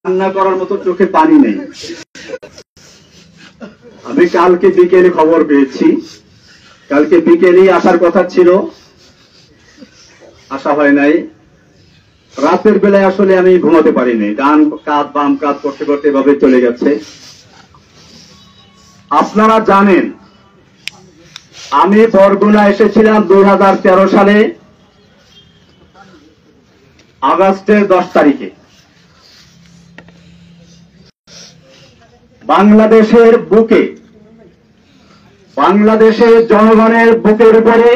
কান্না করার মতো চোখে পানি নেই। আমি কালকে বিকেলে খবর পেয়েছি, কালকে বিকেলেই আসার কথা ছিল, আসা হয় নাই। রাতের বেলায় আসলে আমি ঘুমাতে পারিনি, ডান কাঁধ বাম কাঁধ করতে করতে এভাবে চলে গেছে। আপনারা জানেন আমি বরগুনা এসেছিলাম 2013 সালে আগস্টের 10 তারিখে। বাংলাদেশের বুকে, বাংলাদেশের জনগণের বুকের উপরে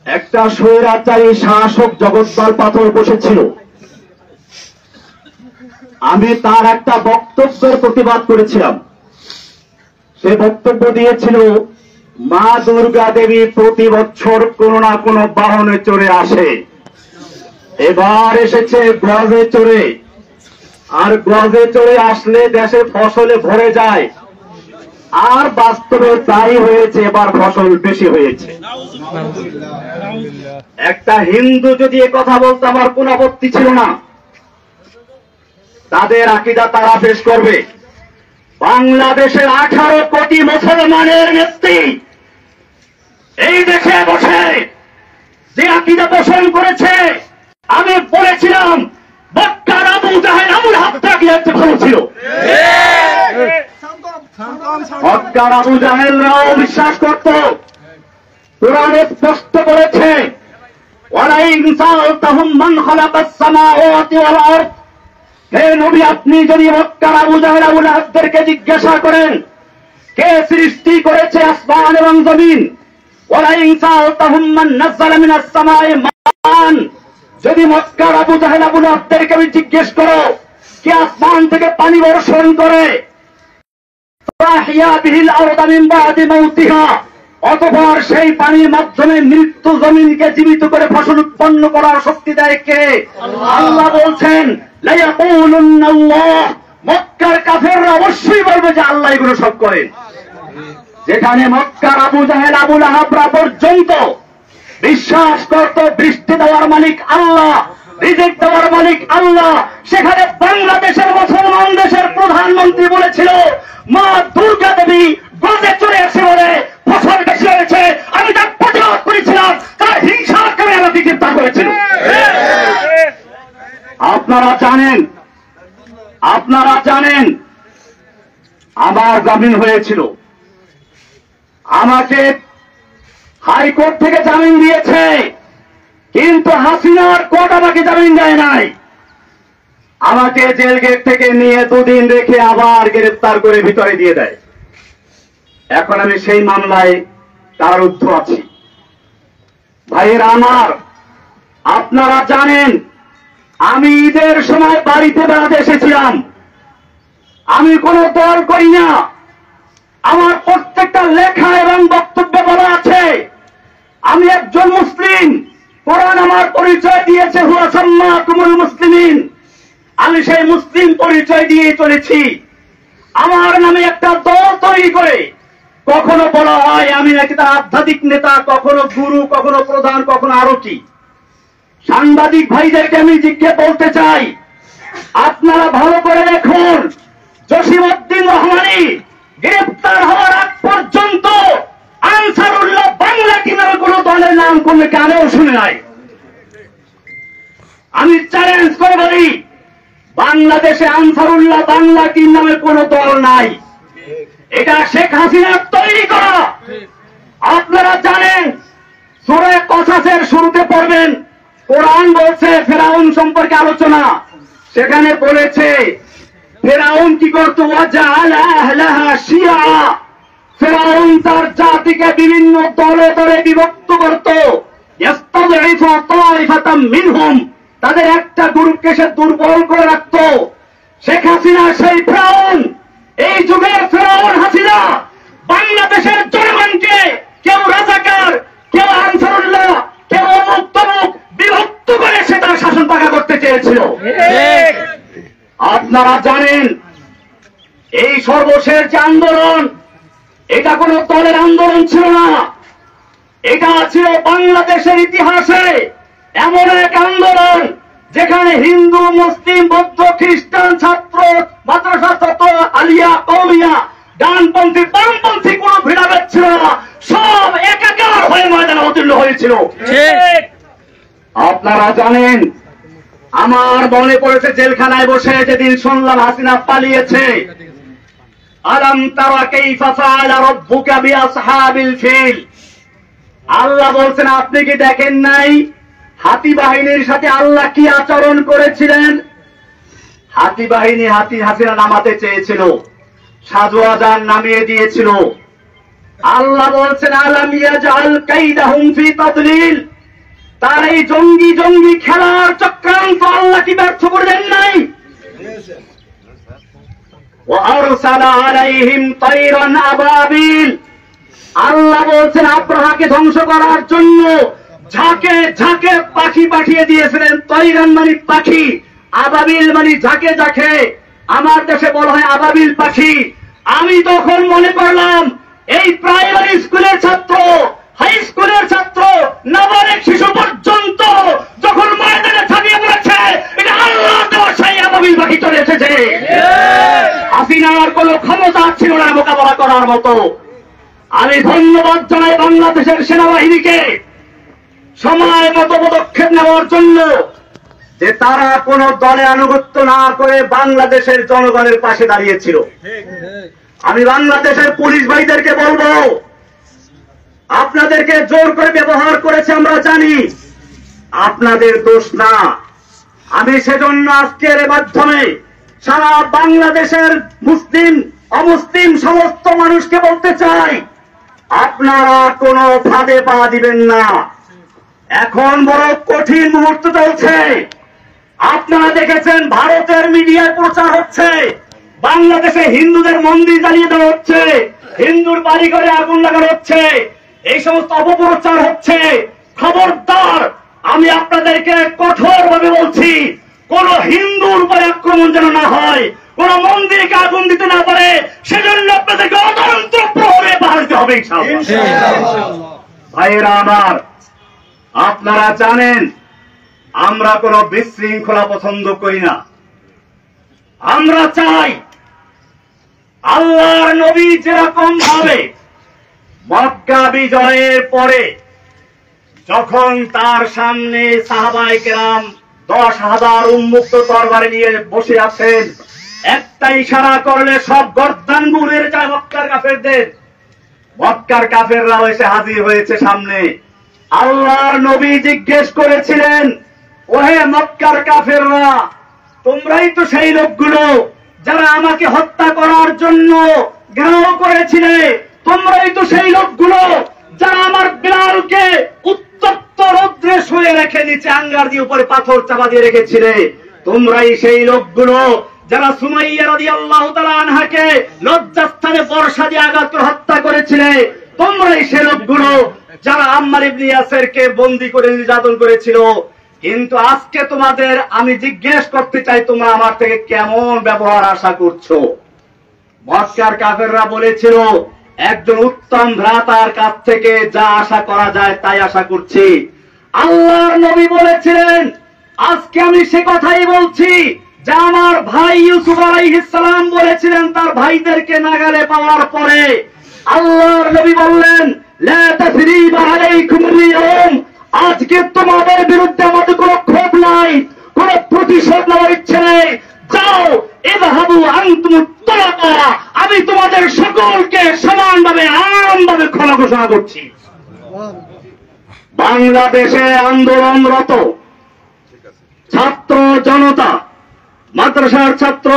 একটা স্বৈরাচারী শাসক জগদ্দল পাথর বসেছিল। আমি তার একটা বক্তব্যের প্রতিবাদ করেছিলাম। সে বক্তব্য দিয়েছিল, মা দুর্গা দেবী প্রতি বছর কোন না কোন বাহনে চড়ে আসে, এবার এসেছে গজে চড়ে, আর গজে চড়ে আসলে দেশে ফসলে ভরে যায়। আর বাস্তবে তাই হয়েছে, এবার ফসল বেশি হয়েছে। একটা হিন্দু যদি এ কথা বলতে আমার কোন আপত্তি ছিল না, তাদের আকীদা তারা পেশ করবে। বাংলাদেশের 18 কোটি মুসলমানের নেত্রী এই দেশে বসে যে আকীদা পোষণ করেছে, আমি বলেছিলাম মক্কার আবু জাহেল আবুল হাবটাকে একটু ভালো ছিল। মক্কার আবু জাহেলরাও বিশ্বাস করত, কোরআনে স্পষ্ট বলেছে, ওয়ালাইন সাআলতাহুম মান খালাকাস সামাওয়াতি ওয়াল আরদ। হে নবী, আপনি যদি মক্কার আবু জাহেল আবুল হাবদেরকে জিজ্ঞাসা করেন কে সৃষ্টি করেছে আসমান এবং জমিন, ওয়ালাইন সাআলতাহুম মান নাযালা মিনাস সামাই মান, যদি মক্কার আবু জাহেল আবুল হাবদেরকে আমি জিজ্ঞেস করো কে আসমান থেকে পানি বর্ষণ করে, ফাহিয়া বিহিল আরদা মিন বাদি মাউতিহা, অতঃপর সেই পানির মাধ্যমে মৃত্যু জমিনকে জীবিত করে ফসল উৎপন্ন করার শক্তি দেয় কে? আল্লাহ বলছেন লা ইয়াকুলুন্নাল্লাহ, মক্কার কাফেররা অবশ্যই বলবে যে আল্লাহ এগুলো সব করেন। যেখানে মক্কার আবু জাহেল আবুল হাবরা পর্যন্ত বিশ্বাস করত বৃষ্টি দেওয়ার মালিক আল্লাহ, রিজিক দেওয়ার মালিক আল্লাহ, সেখানে বাংলাদেশের মুসলমান দেশের প্রধানমন্ত্রী বলেছিল মা দুর্গা দেবী গজে চলে আসে বলে ফসল বেশি হয়েছে। আমি তার প্রতিবাদ করেছিলাম, তার হিংসার কারণে আমাকে গ্রেফতার করেছিল। আপনারা জানেন আমার জামিন হয়েছিল, আমাকে হাইকোর্ট থেকে জামিন দিয়েছে, কিন্তু হাসিনার কোর্ট আমাকে জামিন দেয় নাই। আমাকে জেল গেট থেকে নিয়ে 2 দিন রেখে আবার গ্রেফতার করে ভিতরে দিয়ে দেয়। এখন আমি সেই মামলায় কারারুদ্ধ আছি। ভাইয়েরা আমার, আপনারা জানেন আমি ঈদের সময় বাড়িতে বেড়াতে এসেছিলাম। আমি কোন দল করি না, আমার প্রত্যেকটা লেখা এবং বক্তব্যে বলা আছে আমি একজন মুসলিম। কোরআন আমার পরিচয় দিয়েছে, হুয়া সাম্মাকুমুল মুসলিমিন, আমি সেই মুসলিম পরিচয় দিয়ে চলেছি। আমার নামে একটা দল তৈরি করে কখনো বলা হয় আমি নাকি তার আধ্যাত্মিক নেতা, কখনো গুরু, কখনো প্রধান, কখনো আরো কি। সাংবাদিক ভাইদেরকে আমি জিজ্ঞেস বলতে চাই, আপনারা ভালো করে দেখুন, জসিমউদ্দিন রহমানী গ্রেফতার হওয়ার আগ পর্যন্ত আনসারুল্লাহ বাংলা টিম নামে কোন দলের নাম কোনো কানেও শুনে নাই। আমি চ্যালেঞ্জ করে বলি, বাংলাদেশে আনসারুল্লাহ বাংলা টিম নামে কোন দল নাই, এটা শেখ হাসিনার তৈরি করা। আপনারা জানেন সূরা কসাসের শুরুতে পড়বেন, কোরআন বলছে ফেরাউন সম্পর্কে আলোচনা, সেখানে বলেছে ফেরাউন কি করত, ওয়াজআলা আহলাহা শিয়া, ফেরাউন তার জাতিকে বিভিন্ন দলে দলে বিভক্ত করত, ইস্তাযইফু তাইফাতাম মিনহুম, তাদের একটা গ্রুপকে সে দুর্বল করে রাখত। শেখ হাসিনা সেই ফেরাউন, এই যুগের ফেরাউন হাসিনা বাংলাদেশের জনগণকে কেউ রাজাকার, কেউ আনসারুল্লাহ, কেউ অমুক তমুক বিভক্ত করে সে তার শাসন পাকা করতে চেয়েছিল। আপনারা জানেন এই সর্বশেষ যে আন্দোলন, এটা কোন দলের আন্দোলন ছিল না, এটা ছিল বাংলাদেশের ইতিহাসে এমন এক আন্দোলন যেখানে হিন্দু, মুসলিম, বৌদ্ধ, খ্রিস্টান জানেন, আমার মনে পড়েছে জেলখানায় বসে যেদিন শুনলাম হাসিনা পালিয়েছে। আলাম তারা কাইফা ফাআলা রাব্বুকা বিআসহাবিল ফিল, আল্লাহ বলছেন আপনি কি দেখেন নাই হাতি বাহিনীর সাথে আল্লাহ কি আচরণ করেছিলেন? হাতি বাহিনী হাসিনা নামাতে চেয়েছিল, সাজু আজান নামিয়ে দিয়েছিল। আল্লাহ বলছেন আলাম ইয়াজআল কাইদাহুম ফি তাদলিল, তার এই জঙ্গি জঙ্গি খেলার চক্রান্ত আল্লাহ কি ব্যর্থ করে দেন নাই? وأرسل عليهم طيرا أبابيل, আল্লাহ বলছেন আব্রাহাকে ধ্বংস করার জন্য ঝাঁকে ঝাঁকে পাখি পাঠিয়ে দিয়েছিলেন। তৈরান মানে পাখি, আবাবিল মানে ঝাঁকে ঝাঁকে। আমার দেশে বলা হয় আবাবিল পাখি। আমি তখন মনে করলাম এই প্রাইমারি স্কুলের ছাত্র, হাই স্কুলের ছাত্র, নাবালিক শিশু পর্যন্ত যখন ময়দানে ছাপিয়ে পড়েছে, এটা আল্লাহ দেওয়া সেই আবাবিল পাখি চলে এসেছে। হাসিনার কোন ক্ষমতা ছিল না মোকাবেলা করার মতো। আমি ধন্যবাদ জানাই বাংলাদেশের সেনাবাহিনীকে সময় মতো পদক্ষেপ নেওয়ার জন্য, যে তারা কোন দলে আনুগত্য না করে বাংলাদেশের জনগণের পাশে দাঁড়িয়েছিল। আমি বাংলাদেশের পুলিশ ভাইদেরকে বলবো, আপনাদেরকে জোর করে ব্যবহার করেছে আমরা জানি, আপনাদের দোষ না। আমি সেজন্য আজকের মাধ্যমে সারা বাংলাদেশের মুসলিম অমুসলিম সমস্ত মানুষকে বলতে চাই, আপনারা কোনো ফাঁদে পা দিবেন না। এখন বড় কঠিন মুহূর্ত চলছে। আপনারা দেখেছেন ভারতের মিডিয়ায় প্রচার হচ্ছে বাংলাদেশে হিন্দুদের মন্দির জ্বালিয়ে দেওয়া হচ্ছে, হিন্দুর বাড়ি ঘরে আগুন লাগানো হচ্ছে, এই সমস্ত অপপ্রচার হচ্ছে। খবরদার, আমি আপনাদেরকে কঠোরভাবে বলছি, কোন হিন্দুর উপরে আক্রমণ যেন না হয়, কোন মন্দিরকে আগুন দিতে না পারে, সেজন্য আপনাদেরকে অতন্ত্র প্রহরে পাহাড় দিতে হবে। ভাইয়েরা আমার, আপনারা জানেন আমরা কোন বিশৃঙ্খলা পছন্দ করি না। আমরা চাই আল্লাহর নবী যেরকম ভাবে মক্কা বিজয়ের পরে যখন তার সামনে সাহাবায়ে কেরাম 10,000 উন্মুক্ত তরবারি নিয়ে বসে আছেন, একটা ইশারা করলে সব গর্দান গুড়ে যায় মক্কার কাফেরদের। মক্কার কাফেররাও এসে হাজির হয়েছে সামনে। আল্লাহর নবী জিজ্ঞেস করেছিলেন, ওহে মক্কার কাফেররা, তোমরাই তো সেই লোকগুলো যারা আমাকে হত্যা করার জন্য ঘেরাও করেছিলে, তোমরাই তো সেই লোকগুলো যারা আমার বিলালকে উত্তপ্ত রৌদ্রে শুয়ে রেখে নিচে আঙ্গার দিয়ে উপরে পাথর চাপা দিয়ে রেখেছিলে, তোমরাই সেই লোকগুলো যারা সুমাইয়া রাদিয়াল্লাহু তাআলা আনহাকে লজ্জাস্থানে বর্ষা দিয়ে আঘাত করে হত্যা করেছিলে, তোমরাই সেই লোকগুলো যারা আম্মার ইবনে ইয়াসিরকে বন্দী করে নির্যাতন করেছিল। কিন্তু আজকে তোমাদের আমি জিজ্ঞেস করতে চাই, তোমরা আমার থেকে কেমন ব্যবহার আশা করছো? মক্কার কাফেররা বলেছিল, একজন উত্তম ভ্রাতার কাছ থেকে যা আশা করা যায় তাই আশা করছি। আল্লাহর নবী বলেছিলেন, আজকে আমি সে কথাই বলছি যা আমার ভাই ইউসুফ আলাইহিস সালাম বলেছিলেন তার ভাইদেরকে নাগালে পাওয়ার পরে। আল্লাহর নবী বললেন, লা তাসরিবা আলাইকুমুল ইয়াউম, আজকে তোমাদের বিরুদ্ধে আমাদের কোনো ক্ষোভ নাই, কোনো প্রতিশোধ নেওয়ার ইচ্ছে নেই। যাও, ইযহাবু আনতুম তুলাকা, আমি তোমাদের সকলকে সমানভাবে আমভাবে ক্ষমা ঘোষণা করছি। বাংলাদেশে আন্দোলনরত ছাত্র জনতা, মাদ্রাসার ছাত্র,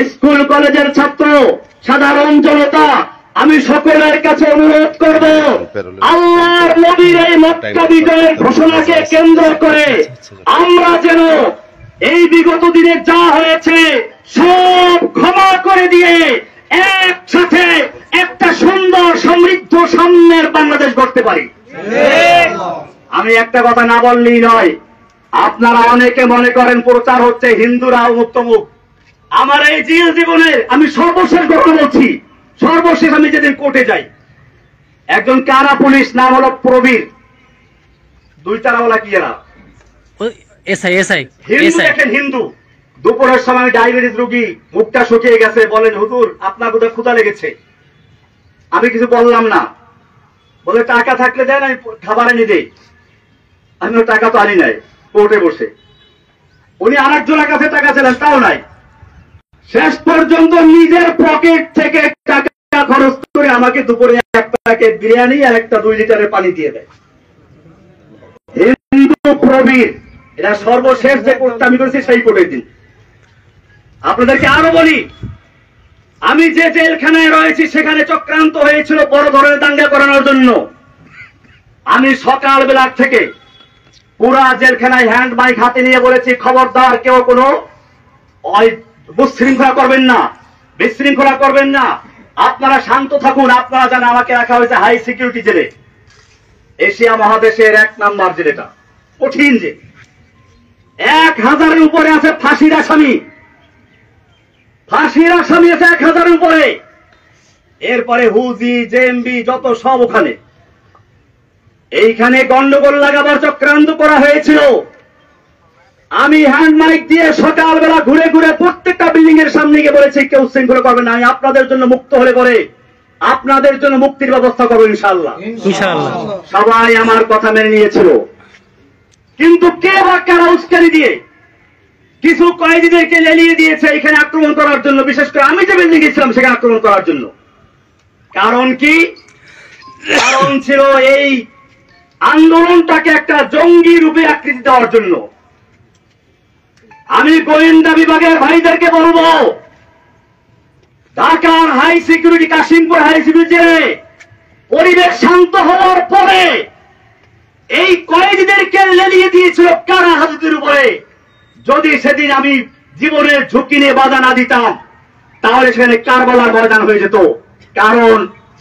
স্কুল কলেজের ছাত্র, সাধারণ জনতা, আমি সকলের কাছে অনুরোধ করব, আল্লাহর নবীর এই মক্কা বিজয়ের ঘোষণাকে কেন্দ্র করে আমরা যেন এই বিগত দিনে যা হয়েছে সব ক্ষমা করে দিয়ে একসাথে একটা সুন্দর সমৃদ্ধ সামনের বাংলাদেশ গড়তে পারি। আমি একটা কথা না বললেই নয়, আপনারা অনেকে মনে করেন প্রচার হচ্ছে হিন্দুরা মুক্তমুখ। আমার এই জেল জীবনের আমি সর্বশেষ ঘটনা বলছি। সর্বশেষ আমি যেদিন কোর্টে যাই, একজন কারা পুলিশ, নাম হলো প্রবীর, 2 তারাওয়ালা কি এরা হিন্দু, দেখেন হিন্দু। দুপুরের সময় ডায়াবেটিস রোগী, মুখটা শুকিয়ে গেছে, বলেন হুজুর আপনার বোধহয় ক্ষুধা লেগেছে। আমি কিছু বললাম না, বলে টাকা থাকলে দেন, আমি খাবার এনে দেই। আমি টাকা তো আনি নাই। কোর্টে বসে। উনি আরেকজনের কাছে টাকা ছিলেন, তাও নাই। শেষ পর্যন্ত নিজের পকেট থেকে টাকা খরচ করে আমাকে দুপুরে এক প্যাকেট বিরিয়ানি আর একটা 2 লিটারের পানি দিয়ে দেয়। হিন্দু প্রবীর, এটা সর্বশেষ যে কোর্টটা আমি করেছি সেই কোর্টের দিন। আপনাদেরকে আরো বলি, আমি যে জেলখানায় রয়েছি সেখানে চক্রান্ত হয়েছিল বড় ধরনের দাঙ্গা করানোর জন্য। আমি সকালবেলা থেকে পুরা জেলখানায় হ্যান্ড মাইক হাতে নিয়ে বলেছি, খবরদার কেউ কোনো বিশৃঙ্খলা করবেন না, বিশৃঙ্খলা করবেন না, আপনারা শান্ত থাকুন। আপনারা জানেন আমাকে রাখা হয়েছে হাই সিকিউরিটি জেলে, এশিয়া মহাদেশের 1 নাম্বার জেলেটা, কঠিন জেল। 1000-এর উপরে আছে ফাঁসির আসামি, ফাঁসির আসামি আছে 1000-এর উপরে। এরপরে হুজি জেএমবি যত সব ওখানে। এইখানে গন্ডগোল লাগাবার চক্রান্ত করা হয়েছিল। আমি হ্যান্ড মাইক দিয়ে সকালবেলা ঘুরে ঘুরে প্রত্যেকটা বিল্ডিং এর সামনে গিয়ে বলেছি, কেউ শৃঙ্খলা করবেন না, আমি আপনাদের জন্য মুক্ত হলে পরে আপনাদের জন্য মুক্তির ব্যবস্থা করবো ইনশাআল্লাহ। সবাই আমার কথা মেনে নিয়েছিল। কিন্তু কে বা কারা উস্কানি দিয়ে কিছু কয়েদিদেরকে লেলিয়ে দিয়েছে এখানে আক্রমণ করার জন্য, বিশেষ করে আমি যে বিল্ডিং গেছিলাম সেখানে আক্রমণ করার জন্য। কারণ কি? কারণ ছিল এই আন্দোলনটাকে একটা জঙ্গি রূপে আকৃতি দেওয়ার জন্য। আমি গোয়েন্দা বিভাগের ভাইদেরকে বলবো, ঢাকার high security, Kashimpur high security পরিবেশ শান্ত হওয়ার পরে এই কয়েদিদেরকে লেলিয়ে দিয়েছিল কারা হাজতের উপরে। যদি সেদিন আমি জীবনের ঝুঁকি নিয়ে বাধা না দিতাম তাহলে সেখানে কারবালার ময়দান হয়ে যেত। কারণ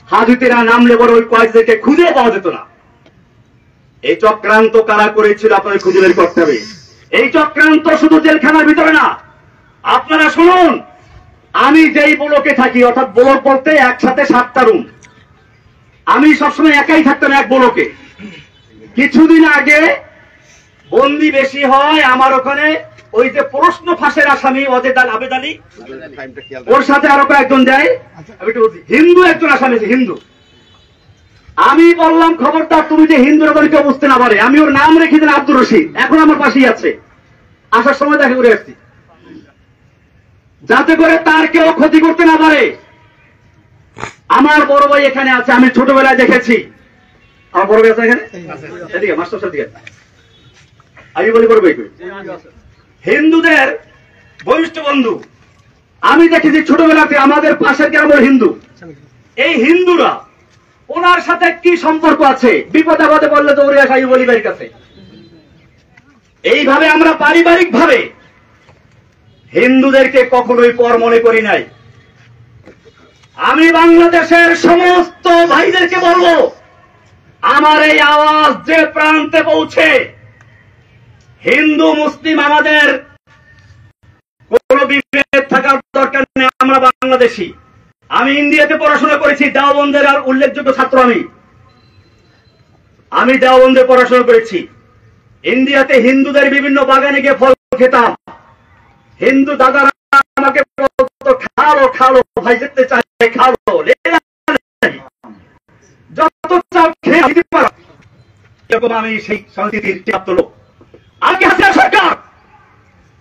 হাজতেরা নামলে পরে ওই কয়েদিদেরকে খুঁজে পাওয়া যেত না। এই চক্রান্ত কারা করেছিল আপনাদের খুঁজে বের করতে হবে। এই চক্রান্ত শুধু জেলখানার ভিতরে না, আপনারা শুনুন, আমি যেই ব্লকে থাকি, অর্থাৎ ব্লক বলতে একসাথে 7টা রুম, আমি সবসময় একাই থাকতাম এক ব্লকে। কিছুদিন আগে বন্দি বেশি হয় আমার ওখানে, ওই যে প্রশ্ন ফাঁসের আসামি আবেদ আলী, ওর সাথে আরো কয়েকজন যায়, হিন্দু একজন আসামি আছে, হিন্দু। আমি বললাম, খবরদার তুমি যে হিন্দু কেউ বুঝতে না পারে। আমি ওর নাম রেখে দিলাম আব্দুর রশিদ, এখন আমার পাশেই আছে, আসার সময় দেখা করে আসছি, যাতে করে তার কেউ ক্ষতি করতে না পারে। আমার বড় ভাই এখানে আছে, আমি ছোটবেলায় দেখেছি। আমার বড় ভাই আছে এখানে, এদিকে মাস্টার সাহেব দিকে আমি বলি, বড় ভাই হিন্দুদের বরিষ্ঠ বন্ধু। আমি দেখেছি ছোটবেলাতে আমাদের পাশের গ্রামের হিন্দু, এই হিন্দুরা ওনার সাথে কি সম্পর্ক আছে, বিপদ আপদে বললে তো ওরে আসাই বলি বাড়ির কাছে। এইভাবে আমরা পারিবারিক ভাবে হিন্দুদেরকে কখনোই পর মনে করি নাই। আমি বাংলাদেশের সমস্ত ভাইদেরকে বলবো, আমার এই আওয়াজ যে প্রান্তে পৌঁছে, হিন্দু মুসলিম আমাদের কোন বিভেদ থাকার দরকার নেই। আমরা বাংলাদেশী। আমি ইন্ডিয়াতে পড়াশোনা করেছি, দেওবন্দের আর উল্লেখযোগ্য ছাত্র। আমি দেওবন্দে পড়াশোনা করেছি। ইন্ডিয়াতে হিন্দুদের বিভিন্ন বাগানে গিয়ে ফল খেতাম। হিন্দু দাদারা আমাকে বলতো, খালো খালো ভাই, যেতে চাই খালো, যত চাও খেয়ে দিতে পারো। এরকম আমি সেই সংস্কৃতির প্রাপ্ত লোক। আজকে হাসিনা সরকার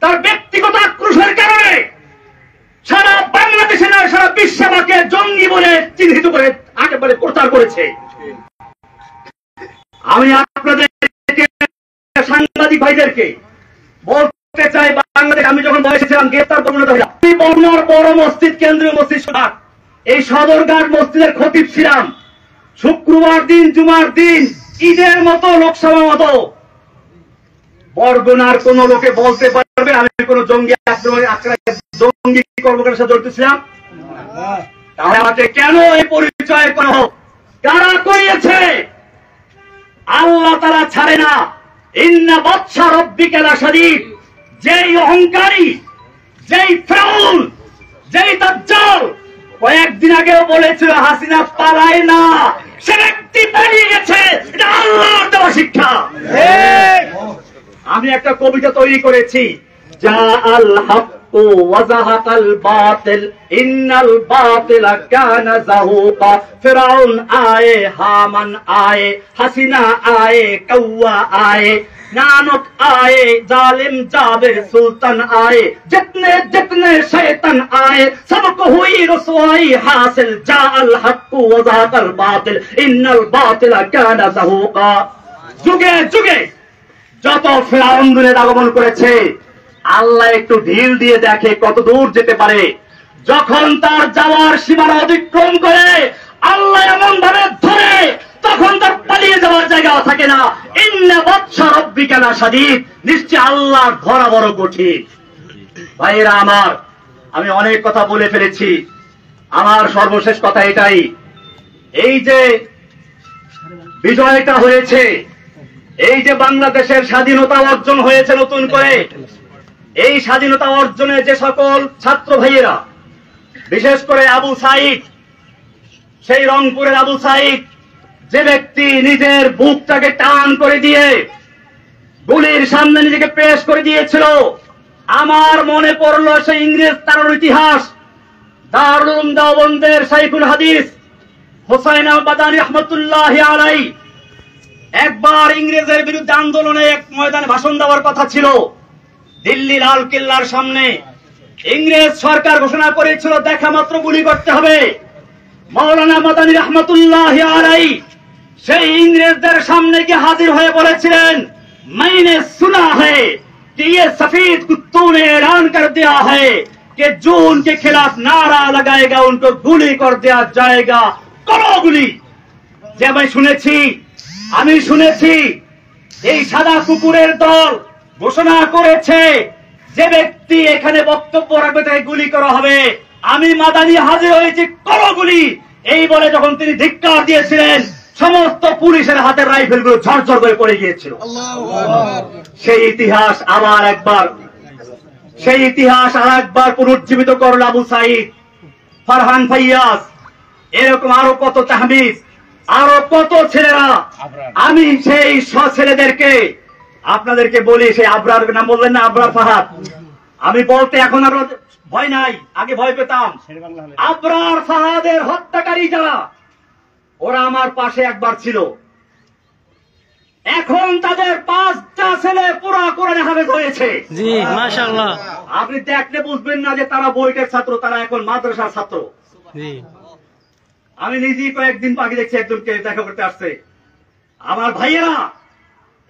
তার ব্যক্তিগত আক্রোশের কারণে সারা বাংলাদেশে নয়, সারা বিশ্বে আমাকে জঙ্গি বলে চিহ্নিত করে একেবারে প্রচার করেছে। আমি আপনাদের সাংবাদিক ভাইদেরকে বলতে চাই, বাংলাদেশ আমি যখন বয়সে ছিলাম গ্রেফতার পরিণত হলাম। আমি বর্ণার বড় মসজিদ, কেন্দ্রীয় মসজিদ এই সদরঘাট মসজিদের খতিব ছিলাম। শুক্রবার দিন, জুমার দিন, ঈদের মতো, লোকসভার মতো বরগুনার কোন লোকে বলতে পারবে আমি কোন জঙ্গি জঙ্গি কর্মকাণ্ডের সাথে জড়িত ছিলাম? তাহলে আমাকে কেন এই পরিচয় করা হোক? কারা করিয়েছে? আল্লাহ তারা ছাড়ে না। ইন্না বাদশা রব্বিকা লাশাদীদ। যেই অহংকারী, যেই ফিরআউন, যেই দাজ্জাল কয়েকদিন আগেও বলেছিল হাসিনা পালায় না, সে ব্যক্তি পালিয়ে গেছে। এটা আল্লাহর দেওয়া শিক্ষা। আমি একটা কবিতা তৈরি করেছি, যা আল হাক্কু ওয়া যাহাকাল বাতিল ইন্নাল বাতিলা কানা যাহুকা। ফিরআউন আয়ে, হামান আয়ে, হাসিনা আয়ে, কাওয়া আয়ে, नानक आए जालिम जाबिर सुल्तान आए जितने जितने शैतान आए सबको हुई रसवाई हासिल जाअल हक्कु व ज़ाक़ल बातिल इन्नल बातिल काना ज़हूक़ा। যুগে যুগে যত ফিরআউন দুনিয়াতে আগমন করেছে আল্লাহ একটু ঢিল দিয়ে দেখে কত দূর যেতে পারে। যখন তার যাওয়ার সীমানা অতিক্রম করে আল্লাহ এমন ভাবে ধরে তখন তার পালিয়ে যাওয়ার জায়গা থাকে না। ইন্না বাতশা রাব্বিকা লাশাদীদ, নিশ্চয় আল্লাহর ধরা বড় কঠিন। ভাইরা আমার, আমি অনেক কথা বলে ফেলেছি, আমার সর্বশেষ কথা এটাই, এই যে বিজয়টা হয়েছে, এই যে বাংলাদেশের স্বাধীনতা অর্জন হয়েছে নতুন করে, এই স্বাধীনতা অর্জনে যে সকল ছাত্র ভাইয়েরা, বিশেষ করে আবু সাইদ, সেই রংপুরের আবু সাইদ, যে ব্যক্তি নিজের বুকটাকে টান করে দিয়ে গুলির সামনে নিজেকে পেশ করে দিয়েছিল, আমার মনে পড়লো সেই ইংরেজ তার ইতিহাস। দারুল উলুম দেওবন্দের শাইখুল হাদিস হুসাইন আল-বাদানী রাহমাতুল্লাহি আলাইহি একবার ইংরেজের বিরুদ্ধে আন্দোলনে এক ময়দানে ভাষণ দেওয়ার কথা ছিল। দিল্লি লাল কেল্লার সামনে ইংরেজ সরকার ঘোষণা করেছিল দেখা মাত্র গুলি করতে হবে। মাওলানা মাদানী রাহমাতুল্লাহি আলাইহি সেই ইংরেজদের সামনে গিয়ে হাজির হয়ে বলেছিলেন, मैंने सुना है कि ये सफेद कुत्तों ने ऐलान कर दिया है कि जो उनके खिलाफ नारा लगाएगा उनको गुली कर दिया जाएगा, करो गुली। যে আমি শুনেছি এই সাদা কুকুরের দল ঘোষণা করেছে যে ব্যক্তি এখানে বক্তব্য রাখবে তাকে গুলি করা হবে। আমি মাদানী হাজির হয়েছি, করো গুলি। এই বলে যখন তিনি ধিক্কার দিয়েছিলেন সমস্ত পুলিশের হাতের রাইফেলগুলো ঝরঝর করে পড়ে গিয়েছিল। সেই ইতিহাস আর একবার পুনর্জীবিত করল আবু সাইদ, ফারহান ফাইয়াজ, এরকম আরো কত তাহমিদ, আরো কত ছেলেরা। আমি সেই ছেলেদেরকে আপনাদেরকে বলি, সেই আবরার নাম বললেন না, আবরার ফাহাদ, আমি বলতে এখন আর ভয় নাই, আগে ভয় পেতাম। আবরার ফাহাদের হত্যাকারী যারা, ওরা আমার পাশে একবার ছিল, এখন তাদের 5টা ছেলে পুরা কোরআনে হাফেজ হয়েছে। জি মাশাআল্লাহ। আপনি দেখলে বুঝবেন না যে তারা বইটের ছাত্র, তারা এখন মাদ্রাসার ছাত্র। আমি নিজেই কয়েকদিন আগে দেখছি একজনকে দেখা করতে আসছে। আমার ভাইয়েরা,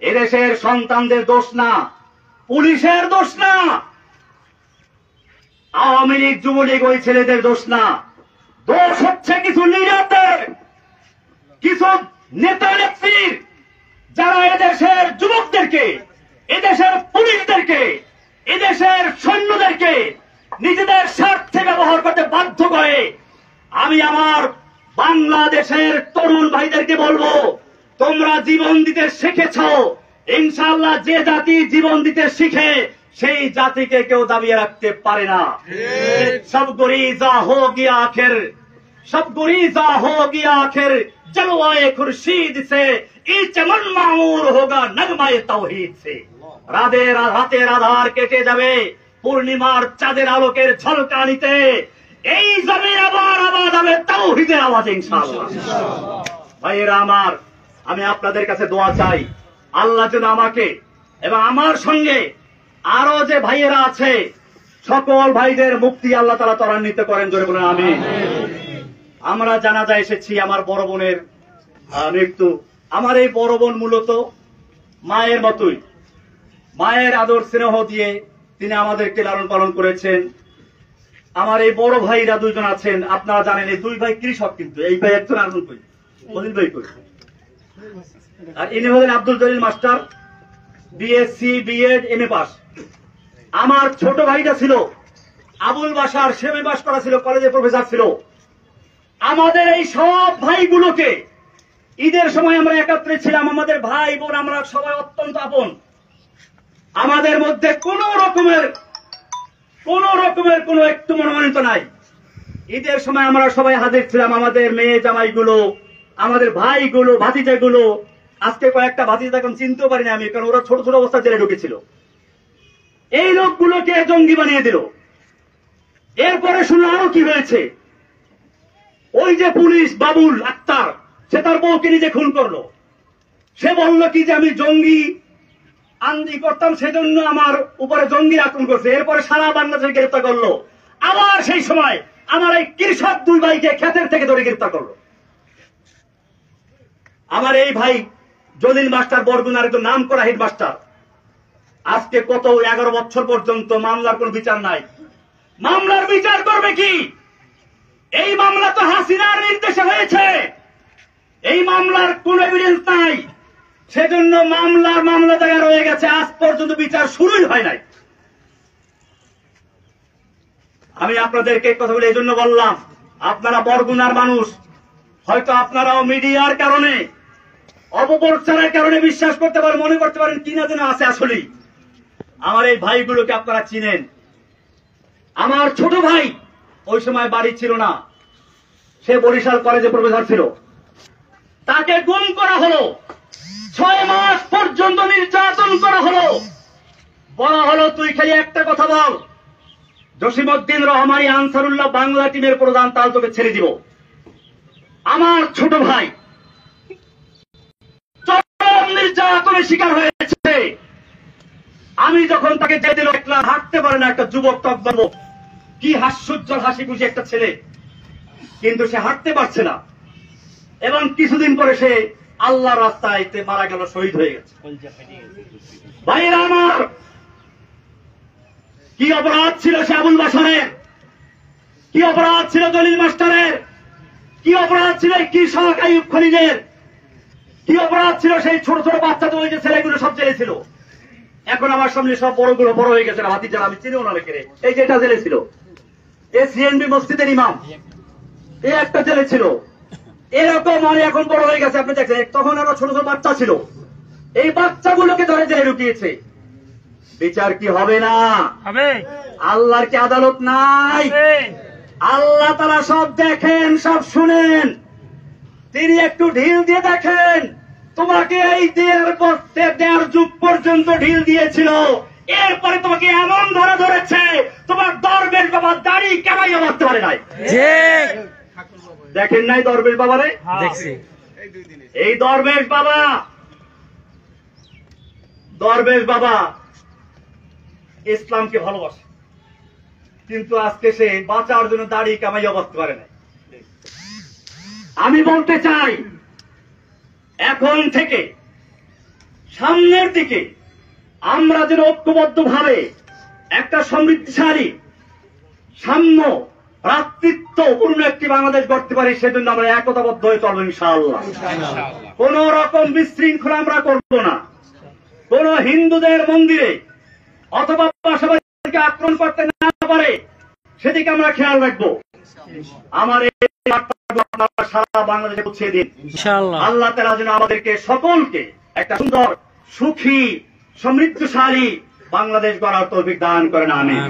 এদেশের সন্তানদের দোষ না, পুলিশের দোষ না, আওয়ামী লীগ যুবলীগ ওই ছেলেদের দোষ না, দোষ হচ্ছে কিছু লিডারদের, কিছু নেতা নেত্রীর, যারা এদেশের যুবকদেরকে, এদেশের পুলিশদেরকে, এদেশের সৈন্যদেরকে নিজেদের স্বার্থে ব্যবহার করতে বাধ্য করে। আমি আমার বাংলাদেশের তরুণ ভাইদেরকে বলবো, তোমরা জীবন দিতে শিখেছ, ইনশাআল্লাহ যে জাতি জীবন দিতে শিখে সেই জাতিকে কেউ দাবিয়ে রাখতে পারে না। সব গরিজা হো গিয়া আখির, सब गुरीजा हो गया आखिर जलवाए खुर्शीद से, ई चमन मामूर होगा नगमाए तौहीद से। রাতের আধার কেটে যাবে পূর্ণিমার চাঁদের আলোকের ঝলকানিতে, এই জমিন আবার আবাদ হবে তাওহীদের আওয়াজে ইনশাআল্লাহ। ভাইয়েরা আমার, আমি আপনাদের কাছে দোয়া চাই, আল্লাহ যেন আমাকে এবং আমার সঙ্গে আরো যে ভাইয়েরা আছে সকল ভাইদের মুক্তি আল্লাহ তাআলা ত্বরান্বিত করেন, জোরে বলেন আমিন। আমরা জানাজা এসেছি আমার বড় বোনের মৃত্যু। আমার এই বড় বোন মূলত মায়ের মতোই, মায়ের আদর স্নেহ দিয়ে তিনি আমাদেরকে লালন পালন করেছেন। আমার এই বড় ভাইরা দুইজন আছেন, আপনারা জানেন এই দুই ভাই কৃষক, কিন্তু এই ভাই একজন আনন্দ কই মদিন ভাই কই, আর ইনি হলেন Abdul Jalil master, BSc BEd MA pass. আমার ছোট ভাইটা ছিল আবুল বাশার, সেমে পাস করা ছিল, কলেজে প্রফেসর ছিল। আমাদের এই সব ভাইগুলোকে ঈদের সময় আমরা একত্রে ছিলাম, আমাদের ভাই বোন আমরা সবাই অত্যন্ত আপন। আমাদের মধ্যে কোন রকমের কোন একটু মনোমানিত নাই। ঈদের সময় আমরা সবাই হাজির ছিলাম, আমাদের মেয়ে জামাইগুলো, আমাদের ভাইগুলো, ভাতিজাগুলো। আজকে কয়েকটা ভাতিজা এখন চিনতেও পারি না আমি, কারণ ওরা ছোট ছোট অবস্থা জেলে ঢুকেছিল। এই লোকগুলোকে জঙ্গি বানিয়ে দিল। এরপরে শুনলাম আরো কি হয়েছে, ওই যে পুলিশ বাবুল আক্তার, সে তার বউকে নিজে খুন করলো। সে বলল কি যে আমি জঙ্গি, আন্দি করতাম, সেজন্য আমার উপরে জঙ্গি আক্রমণ করছে। এরপরে সারা বাংলাদেশে গ্রেফতার করলো। আবার সেই সময় আমার এই কৃষক দুই ভাইকে ক্ষেতের থেকে ধরে গ্রেফতার করলো। আমার এই ভাই জলিল মাস্টার বরগুনার একজন নাম করা হেডমাস্টার, আজকে কত 11 বছর পর্যন্ত মামলার কোন বিচার নাই। মামলার বিচার করবে কি? এই মামলা তো হাসিনার নির্দেশে হয়েছে, এই মামলার কোন এভিডেন্স নাই, সেজন্য মামলা জায়গায় রয়ে গেছে, আজ পর্যন্ত বিচার শুরুই হয় নাই। আমি আপনাদেরকে কথা বলে এই জন্য বললাম, আপনারা বরগুনার মানুষ, হয়তো আপনারাও মিডিয়ার কারণে, অপপ্রচারের কারণে বিশ্বাস করতে পারেন, মনে করতে পারেন কিনা যেন আছে। আসলেই আমার এই ভাইগুলোকে আপনারা চিনেন। আমার ছোট ভাই ওই সময় বাড়ি ছিল না, সে বরিশাল কলেজে প্রফেসর ছিল, তাকে গুম করা হলো, 6 মাস পর্যন্ত নির্যাতন করা হলো। বলা হলো তুই খালি একটা কথা বল, জসিমউদ্দিন রহমানী আনসারুল্লাহ বাংলা টিমের প্রধান, তাল তোকে ছেড়ে দিব। আমার ছোট ভাই চরম নির্যাতনের শিকার হয়েছে। আমি যখন তাকে যেতে দিল, দেখলাম হাঁটতে পারে না, একটা যুবক তকদর্ব, কি হাস্যোজ্জ্বল হাসি খুশি একটা ছেলে, কিন্তু সে হাঁটতে পারছে না। এবং কিছুদিন পরে সে আল্লাহর রাস্তায় মারা গেল, শহীদ হয়ে গেছে। ভাইরা আমার, কি অপরাধ ছিল সে আবুল বাশারের, কি অপরাধ ছিল জলিল মাস্টারের, কি অপরাধ ছিল এই কৃষক আইয়ুব খলিলের, কি অপরাধ ছিল সেই ছোট ছোট বাচ্চা, তো ওই যে ছেলেগুলো সব জেলে ছিল। এখন আমার সামনে সব বড়গুলো বড় হয়ে গেছে, ভাতিজারা, আমি চিনিও না রেখে। এই যেটা জেলে ছিল, এ সিএনবি মসজিদের ইমাম, এ একটা জেলে ছিল। এরকম মানে এখন বড় হয়ে গেছে, আপনি দেখছেন। তখন আরো ছোট ছোট বাচ্চা ছিল, এই বাচ্চাগুলোকে ধরে জেলে ঢুকিয়েছে। বিচার কি হবে না? আল্লাহর কি আদালত নাই? আল্লাহ তাআলা সব দেখেন, সব শুনেন। তিনি একটু ঢিল দিয়ে দেখেন, তোমাকে এই দেড় যুগ পর্যন্ত ঢিল দিয়েছিল, এরপরে তোমাকে এমন ধরেছে, তোমার দরবেশ বাবা দাড়ি কামাইয়া মারতে পারে নাই। দেখেন নাই দরবেশ বাবারে? দেখছি। এই দরবেশ বাবা ইসলামকে ভালোবাসে, কিন্তু আজকে সে বাঁচার জন্য দাড়ি কামাইয়া বাঁচতে পারে না। আমি বলতে চাই, এখন থেকে সামনের দিকে আমরা যেন ঐক্যবদ্ধ ভাবে একটা সমৃদ্ধিশালী, সাম্য, ভ্রাতৃত্বপূর্ণ একটি বাংলাদেশ গড়তে পারি, সেজন্য আমরা একতাবদ্ধ হয়ে চলবো ইনশাআল্লাহ। কোন রকম বিশৃঙ্খলা আমরা করব না। কোন হিন্দুদের মন্দিরে অথবা পাশাপাশি আক্রমণ করতে না পারে সেদিকে আমরা খেয়াল রাখবো। আমার সারা বাংলাদেশে পৌঁছে দিন আল্লাহ তাআলা, যেন আমাদেরকে সকলকে একটা সুন্দর, সুখী, সমৃদ্ধশালী বাংলাদেশ গড়ার তৌফিক দান করেন। আমিন।